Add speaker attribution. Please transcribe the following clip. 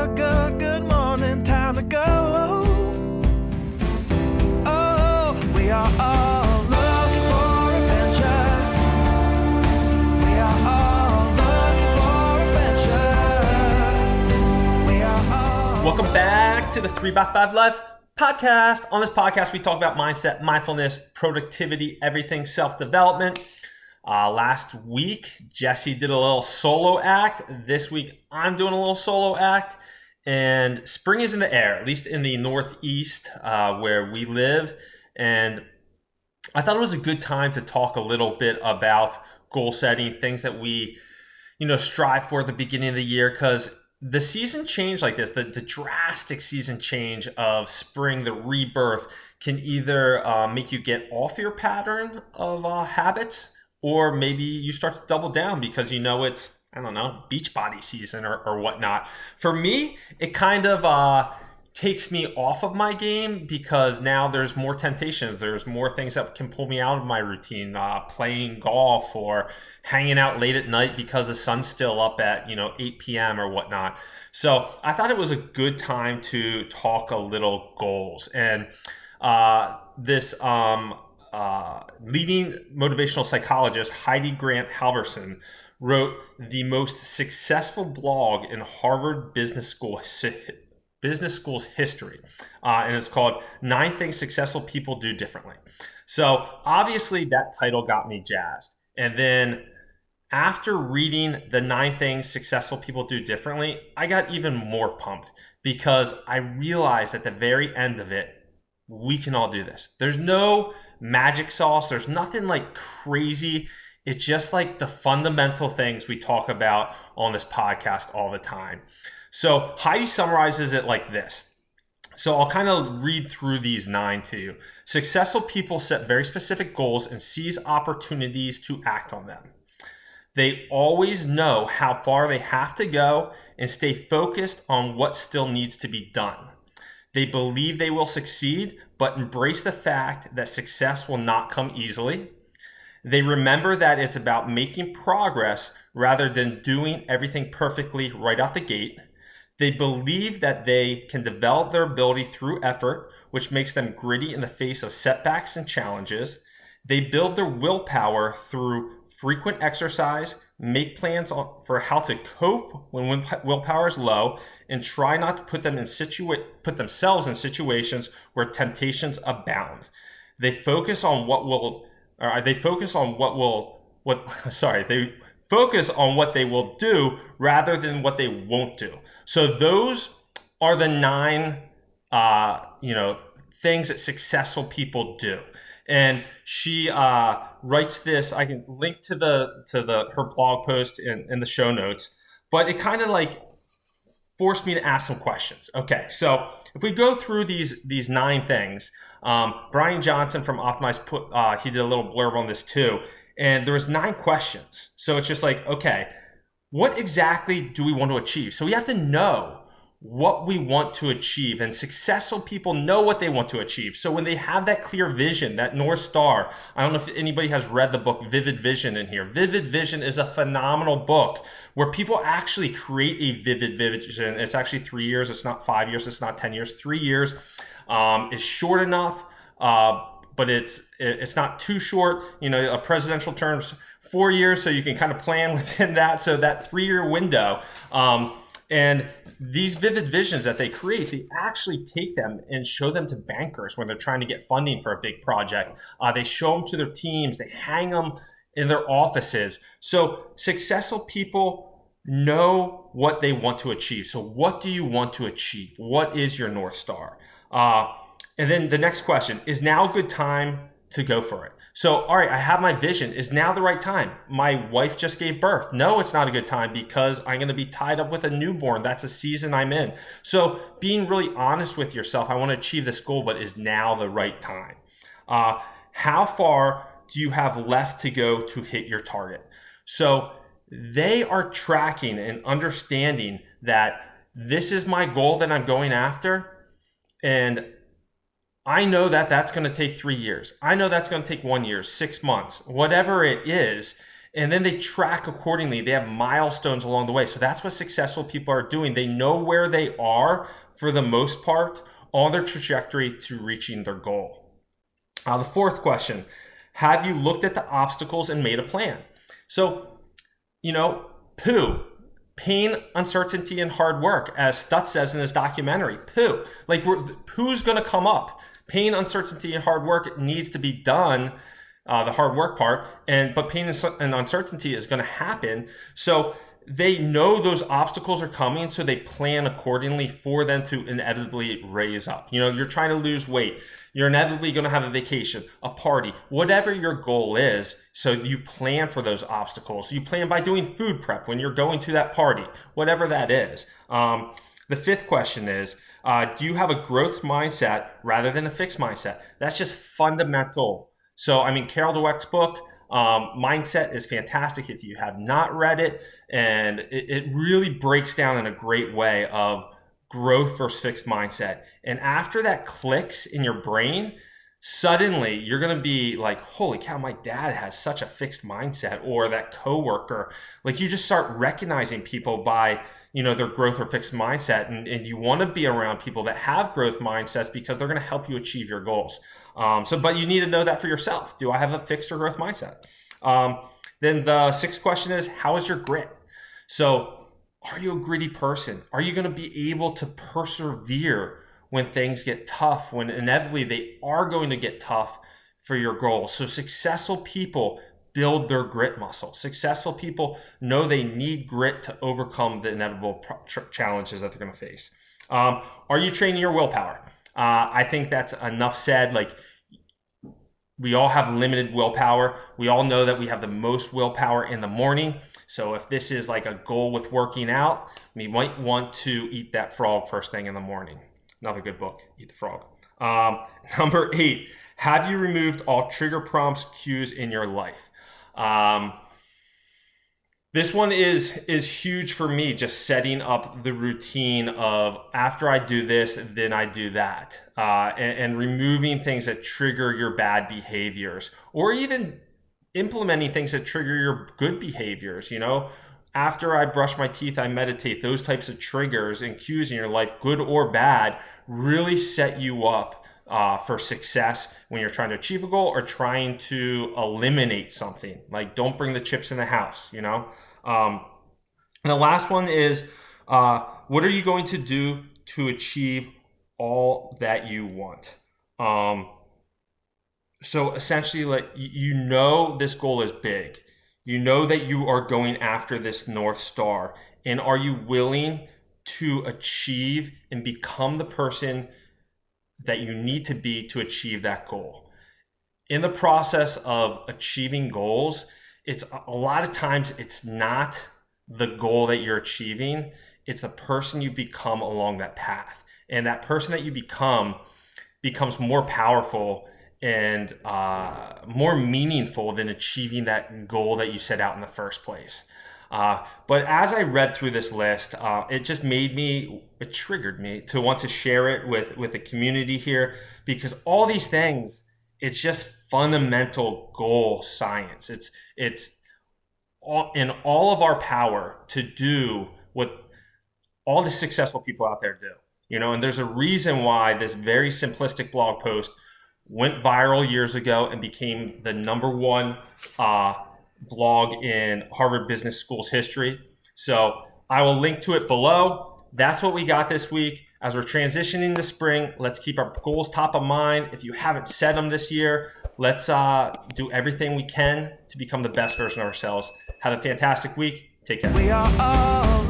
Speaker 1: good morning, time to go. Oh, we are all looking for adventure. We are all looking for adventure. We are all...
Speaker 2: Welcome back to the 3x5 Live podcast. On this podcast, we talk about mindset, mindfulness, productivity, everything self-development. Last week, Jesse did a little solo act. This week, I'm doing a little solo act. And spring is in the air, at least in the Northeast where we live. And I thought it was a good time to talk a little bit about goal setting, things that we, strive for at the beginning of the year, because the season change like this, the drastic season change of spring, the rebirth, can either make you get off your pattern of habits, or maybe you start to double down because it's, beach body season or whatnot. For me, it kind of takes me off of my game because now there's more temptations. There's more things that can pull me out of my routine, playing golf or hanging out late at night because the sun's still up at, 8 p.m. or whatnot. So I thought it was a good time to talk a little goals. And this leading motivational psychologist, Heidi Grant Halvorson, wrote the most successful blog in Harvard Business School's history. And it's called 9 Things Successful People Do Differently. So obviously that title got me jazzed. And then after reading the 9 Things Successful People Do Differently, I got even more pumped because I realized at the very end of it, we can all do this. There's no magic sauce. There's nothing like crazy. It's just like the fundamental things we talk about on this podcast all the time. So Heidi summarizes it like this. So I'll kind of read through these 9 to you. Successful people set very specific goals and seize opportunities to act on them. They always know how far they have to go and stay focused on what still needs to be done. They believe they will succeed, but embrace the fact that success will not come easily. They remember that it's about making progress rather than doing everything perfectly right out the gate. They believe that they can develop their ability through effort, which makes them gritty in the face of setbacks and challenges. They build their willpower through frequent exercise, make plans for how to cope when willpower is low, and try not to put themselves in situations where temptations abound. They focus on they focus on what they will do rather than what they won't do. So those are the 9 things that successful people do. And she writes this. I can link to her blog post in the show notes, but it kind of like forced me to ask some questions. Okay, so if we go through these 9 things, Bryan Johnson from Optimize he did a little blurb on this too, and there was 9 questions. So it's just like, okay, what exactly do we want to achieve? So we have to know what we want to achieve, and successful people know what they want to achieve. So when they have that clear vision, that North Star, I don't know if anybody has read the book Vivid Vision in here. Vivid Vision is a phenomenal book where people actually create a vivid vision. It's actually 3 years. It's not 5 years. It's not 10 years. 3 years is short enough, but it's not too short. A presidential term's 4 years, so you can kind of plan within that. So that 3-year window. And these vivid visions that they create, they actually take them and show them to bankers when they're trying to get funding for a big project. They show them to their teams. They hang them in their offices. So successful people know what they want to achieve. So what do you want to achieve? What is your North Star? And then the next question, is now a good time to go for it? So, all right, I have my vision. Is now the right time? My wife just gave birth. No, it's not a good time because I'm going to be tied up with a newborn. That's the season I'm in. So being really honest with yourself, I want to achieve this goal, but is now the right time? How far do you have left to go to hit your target? So they are tracking and understanding that this is my goal that I'm going after, and I know that that's going to take 3 years. I know that's going to take 1 year, 6 months, whatever it is. And then they track accordingly. They have milestones along the way. So that's what successful people are doing. They know where they are for the most part on their trajectory to reaching their goal. The fourth question, have you looked at the obstacles and made a plan? So, pain, uncertainty, and hard work, as Stutz says in his documentary. Pooh's going to come up. Pain, uncertainty, and hard work needs to be done, the hard work part, but pain and uncertainty is going to happen. So they know those obstacles are coming, so they plan accordingly for them to inevitably raise up. You're trying to lose weight. You're inevitably going to have a vacation, a party, whatever your goal is. So you plan for those obstacles. You plan by doing food prep when you're going to that party, whatever that is. The fifth question is, do you have a growth mindset rather than a fixed mindset? That's just fundamental. So, Carol Dweck's book, Mindset, is fantastic if you have not read it. And it really breaks down in a great way of growth versus fixed mindset. And after that clicks in your brain, suddenly you're going to be like, holy cow, my dad has such a fixed mindset, or that coworker. Like, you just start recognizing people by, their growth or fixed mindset. And you want to be around people that have growth mindsets because they're going to help you achieve your goals. But you need to know that for yourself. Do I have a fixed or growth mindset? Then the sixth question is, how is your grit? So, are you a gritty person? Are you going to be able to persevere when things get tough, when inevitably they are going to get tough for your goals? So successful people build their grit muscle. Successful people know they need grit to overcome the inevitable challenges that they're going to face. Are you training your willpower? I think that's enough said. Like, we all have limited willpower. We all know that we have the most willpower in the morning. So if this is like a goal with working out, we might want to eat that frog first thing in the morning. Another good book, Eat the Frog. Number 8, have you removed all trigger prompts, cues in your life? This one is huge for me, just setting up the routine of, after I do this, then I do that. And removing things that trigger your bad behaviors, or even implementing things that trigger your good behaviors. After I brush my teeth, I meditate. Those types of triggers and cues in your life, good or bad, really set you up for success when you're trying to achieve a goal or trying to eliminate something. Like, don't bring the chips in the house, And the last one is, what are you going to do to achieve all that you want? So essentially, like, this goal is big. You know that you are going after this North Star. And are you willing to achieve and become the person that you need to be to achieve that goal? In the process of achieving goals, it's a lot of times it's not the goal that you're achieving. It's the person you become along that path. And that person that you become becomes more powerful and more meaningful than achieving that goal that you set out in the first place. But as I read through this list, it triggered me to want to share it with the community here, because all these things, it's just fundamental goal science. It's all in all of our power to do what all the successful people out there do. And there's a reason why this very simplistic blog post went viral years ago and became the number one blog in Harvard Business School's history. So I will link to it below. That's what we got this week. As we're transitioning to spring, let's keep our goals top of mind. If you haven't set them this year, let's do everything we can to become the best version of ourselves. Have a fantastic week. Take care.
Speaker 1: We are all